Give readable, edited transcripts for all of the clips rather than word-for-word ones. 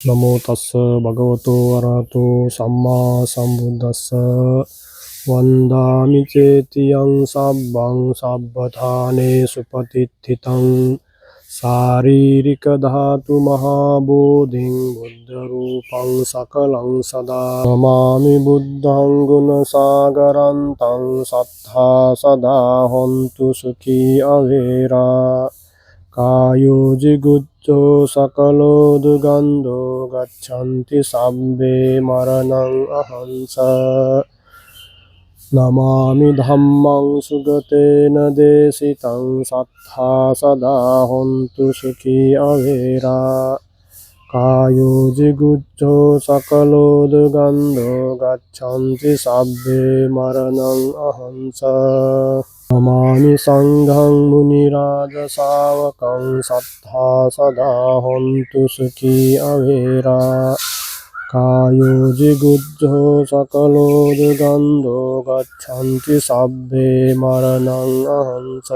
නමෝ තස්ස භගවතෝ අරහතෝ සම්මා සම්බුද්දස්ස වන්දාමි චේතියං සබ්බං සබ්බථානේ සුපතිත්ථිතං ශාරීරික ධාතු මහා බෝධින් බුද්ධ රූපං සකලං සදා නමාමි බුද්ධං ගුණ සාගරං තං සත්තා සදා හොන්තු සුඛී අවේරා කායෝ ජිගුච්ඡෝ සකලෝ දුගන්ධෝ ගච්ඡanti සම්බේ මරණං අහංස නමාමි ධම්මං සුගතේන දේශිතං සත්තා සදා හොන්තු සුඛී අවේරා කායෝ ජිගුච්ඡෝ සකලෝ දුගන්ධෝ ගච්ඡanti සම්බේ මරණං අහංස නමාමි සංඝං මුනි රාජ ශාවකං සත්තා සදා හොන්තු සුඛී අවේරා කායෝ ජිගුච්ඡෝ සකලෝ දුගන්ධෝ ගච්ඡanti සබ්බේ මරණං අහංස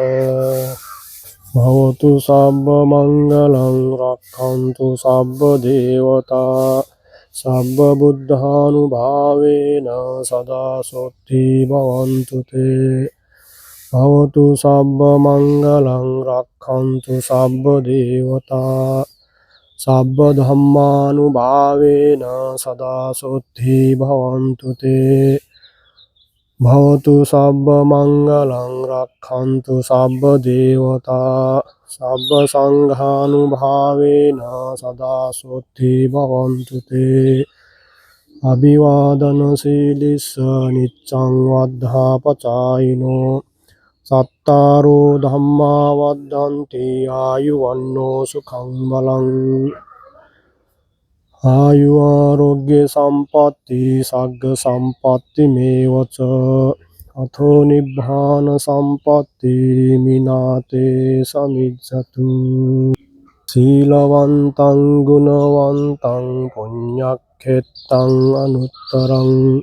භවතු සබ්බ මංගලං රක්ඛන්තු සබ්බ දේවතා සබ්බ බුද්ධානුභාවේන සදා සොත්ති භවන්තු තේ භවතු සබ්බ මංගලං රක්ඛන්තු සබ්බ දේවතා සබ්බ ධම්මානුභාවේන සදා සොත්ති භවන්තු තේ භවතු සබ්බ මංගලං රක්ඛන්තු සබ්බ දේවතා සබ්බ සංඝානුභාවේන සදා සොත්ති භවන්තු තේ අභිවාදන සීලිස්ස නිච්ඡං වද්ධාපචායිනෝ සත්තාරෝ ධම්මා වද්දන්ති ආයුවන්නෝ සුඛං බලං ආයු ආරෝග්‍ය සම්පatti සග්ග සම්පatti මේවච අතෝ නිබ්බාන සම්පatti මිනාතේ සමිජ්ජතු සීලවන්තං ගුණවන්තං පුඤ්ඤක්ඛෙත්තං අනුත්තරං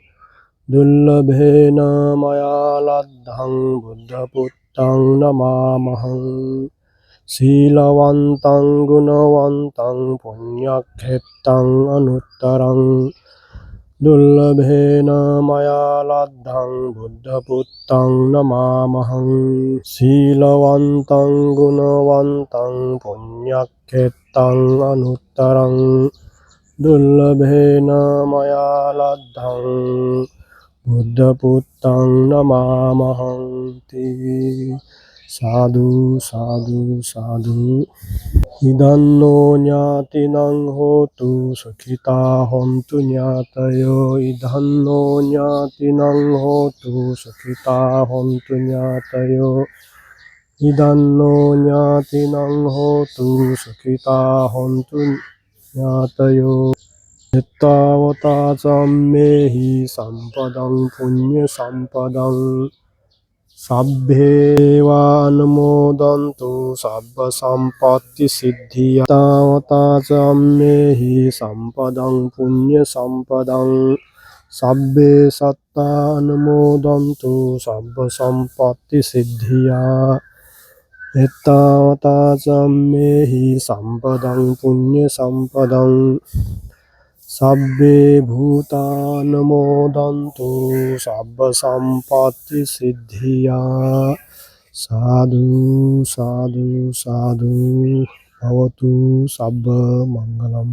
දුල්ලභේන මයා ලද්ධං බුද්ධ පුත්තං නමාමහං සීලවන්තං ගුණවන්තං පුඤ්ඤක්ඛෙත්තං අනුත්තරං දුල්ලභේන මයා ලද්ධං බුද්ධ පුත්තං නමාමහං සීලවන්තං ගුණවන්තං පුඤ්ඤක්ඛෙත්තං අනුත්තරං දුල්ලභේන මයා ලද්ධං බුද්ධ පුත්තං නමාමහං තී සාදු සාදු සාදු ඉදන්නෝ ඥාතිනං හෝතු සුඛිතා හොන්තු ඥාතයෝ ඉදන්නෝ ඥාතිනං හෝතු සුඛිතා හොන්තු ඥාතයෝ ඉදන්නෝ ඥාතිනං හෝතු සුඛිතා හොන්තු ඥාතයෝ එත්තාවතා සම්මේහි සම්පදං පුඤ්ඤ සම්පදං සබ්බේවානුමෝදන්තු සබ්බ සම්පatti සිද්ධියා එත්තාවතා සම්මේහි සම්පදං පුඤ්ඤ සම්පදං සබ්බේ සත්තානුමෝදන්තු සබ්බ සම්පatti සිද්ධියා එත්තාවතා සම්මේහි සම්පදං පුඤ්ඤ සම්පදං සබ්බේ භූතානුමෝදන්තු සබ්බ සම්පatti සිද්ධියා සාදු සාදු සාදු භවතු සබ්බ මංගලම්